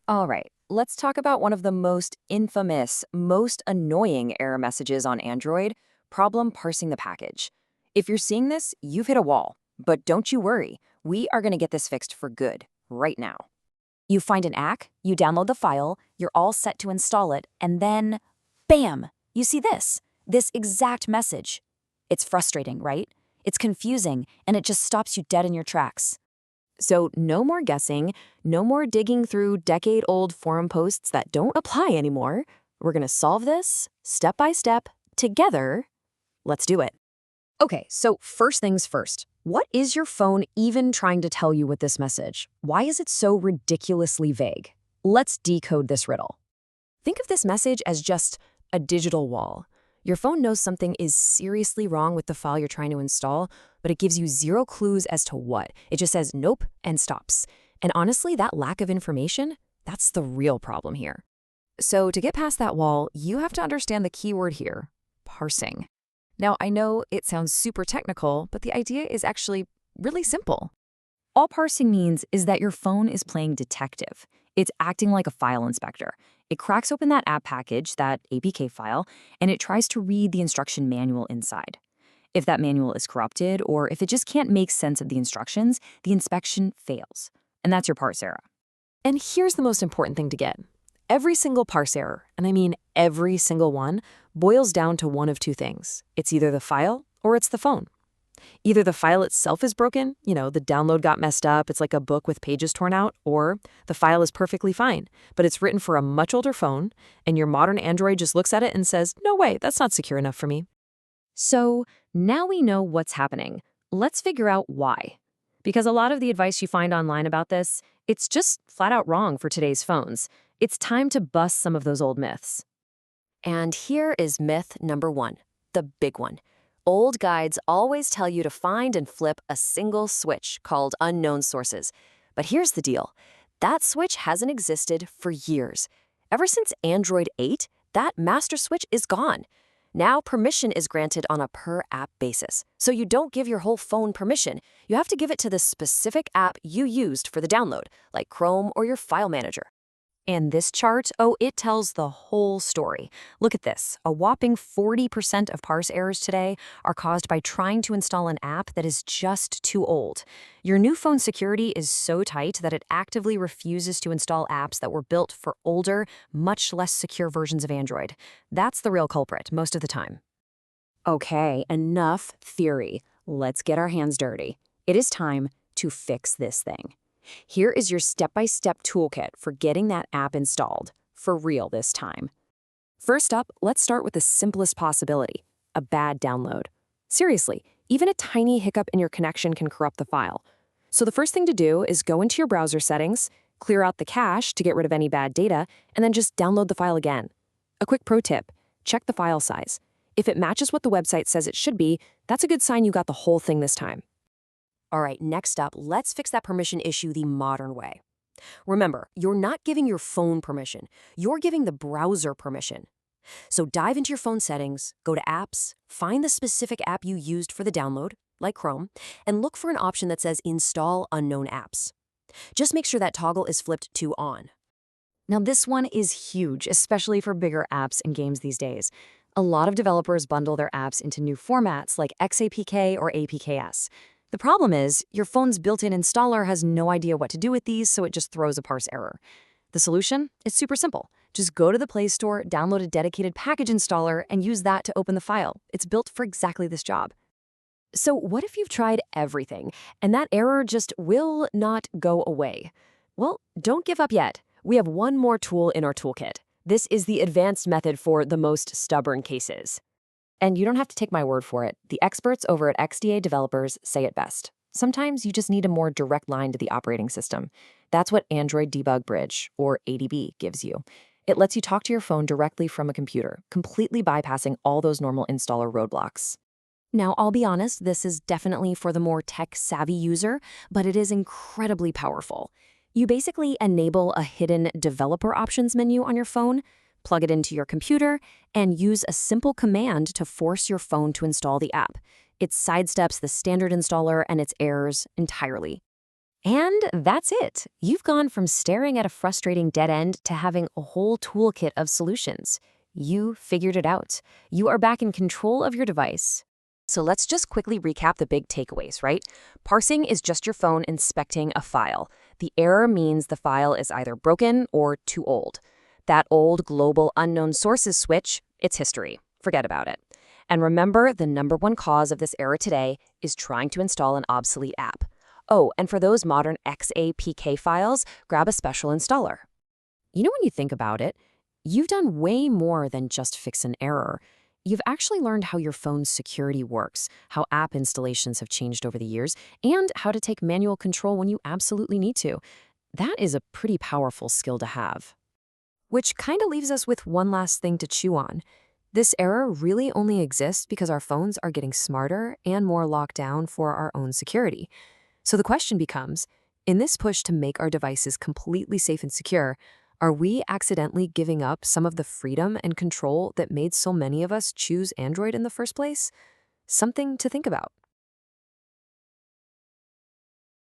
All right, let's talk about one of the most infamous, most annoying error messages on Android, problem parsing the package. If you're seeing this, you've hit a wall. But don't you worry, we are going to get this fixed for good, right now. You find an app, you download the file, you're all set to install it, and then, bam, you see this exact message. It's frustrating, right? It's confusing, and it just stops you dead in your tracks. So, no more guessing, no more digging through decade old forum posts that don't apply anymore. We're going to solve this step by step together. Let's do it. Okay, so first things first. What is your phone even trying to tell you with this message? Why is it so ridiculously vague? Let's decode this riddle. Think of this message as just a digital wall. Your phone knows something is seriously wrong with the file you're trying to install, but it gives you zero clues as to what. It just says nope and stops. And honestly, that lack of information, that's the real problem here. So to get past that wall, you have to understand the key word here, parsing. Now, I know it sounds super technical, but the idea is actually really simple. All parsing means is that your phone is playing detective. It's acting like a file inspector. It cracks open that app package, that APK file, and it tries to read the instruction manual inside. If that manual is corrupted, or if it just can't make sense of the instructions, the inspection fails. And that's your parse error. And here's the most important thing to get. Every single parse error, and I mean every single one, boils down to one of two things. It's either the file or it's the phone. Either the file itself is broken, the download got messed up, it's like a book with pages torn out, or the file is perfectly fine, but it's written for a much older phone, and your modern Android just looks at it and says, no way, that's not secure enough for me. So now we know what's happening. Let's figure out why. Because a lot of the advice you find online about this, it's just flat out wrong for today's phones. It's time to bust some of those old myths. And here is myth number one, the big one. Old guides always tell you to find and flip a single switch called unknown sources. But here's the deal. That switch hasn't existed for years. Ever since Android 8, that master switch is gone. Now permission is granted on a per-app basis. So you don't give your whole phone permission. You have to give it to the specific app you used for the download, like Chrome or your file manager. And this chart, it tells the whole story. Look at this. A whopping 40% of parse errors today are caused by trying to install an app that is just too old. Your new phone security is so tight that it actively refuses to install apps that were built for older, much less secure versions of Android. That's the real culprit most of the time. Okay, enough theory. Let's get our hands dirty. It is time to fix this thing. Here is your step-by-step toolkit for getting that app installed, for real this time. First up, let's start with the simplest possibility, a bad download. Seriously, even a tiny hiccup in your connection can corrupt the file. So the first thing to do is go into your browser settings, clear out the cache to get rid of any bad data, and then just download the file again. A quick pro tip, check the file size. If it matches what the website says it should be, that's a good sign you got the whole thing this time. All right, next up, let's fix that permission issue the modern way. Remember, you're not giving your phone permission. You're giving the browser permission. So dive into your phone settings, go to Apps, find the specific app you used for the download, like Chrome, and look for an option that says Install Unknown Apps. Just make sure that toggle is flipped to On. Now, this one is huge, especially for bigger apps and games these days. A lot of developers bundle their apps into new formats like XAPK or APKs. The problem is, your phone's built-in installer has no idea what to do with these, so it just throws a parse error. The solution? It's super simple. Just go to the Play Store, download a dedicated package installer, and use that to open the file. It's built for exactly this job. So what if you've tried everything, and that error just will not go away? Well, don't give up yet. We have one more tool in our toolkit. This is the advanced method for the most stubborn cases. And you don't have to take my word for it. The experts over at XDA Developers say it best. Sometimes you just need a more direct line to the operating system. That's what Android Debug Bridge, or ADB, gives you. It lets you talk to your phone directly from a computer, completely bypassing all those normal installer roadblocks. Now, I'll be honest, this is definitely for the more tech-savvy user, but it is incredibly powerful. You basically enable a hidden developer options menu on your phone, plug it into your computer, and use a simple command to force your phone to install the app. It sidesteps the standard installer and its errors entirely. And that's it. You've gone from staring at a frustrating dead end to having a whole toolkit of solutions. You figured it out. You are back in control of your device. So let's just quickly recap the big takeaways, right? Parsing is just your phone inspecting a file. The error means the file is either broken or too old. That old global unknown sources switch, it's history. Forget about it. And remember, the number one cause of this error today is trying to install an obsolete app. Oh, and for those modern XAPK files, grab a special installer. You know, when you think about it, you've done way more than just fix an error. You've actually learned how your phone's security works, how app installations have changed over the years, and how to take manual control when you absolutely need to. That is a pretty powerful skill to have. Which kind of leaves us with one last thing to chew on. This error really only exists because our phones are getting smarter and more locked down for our own security. So the question becomes, in this push to make our devices completely safe and secure, are we accidentally giving up some of the freedom and control that made so many of us choose Android in the first place? Something to think about.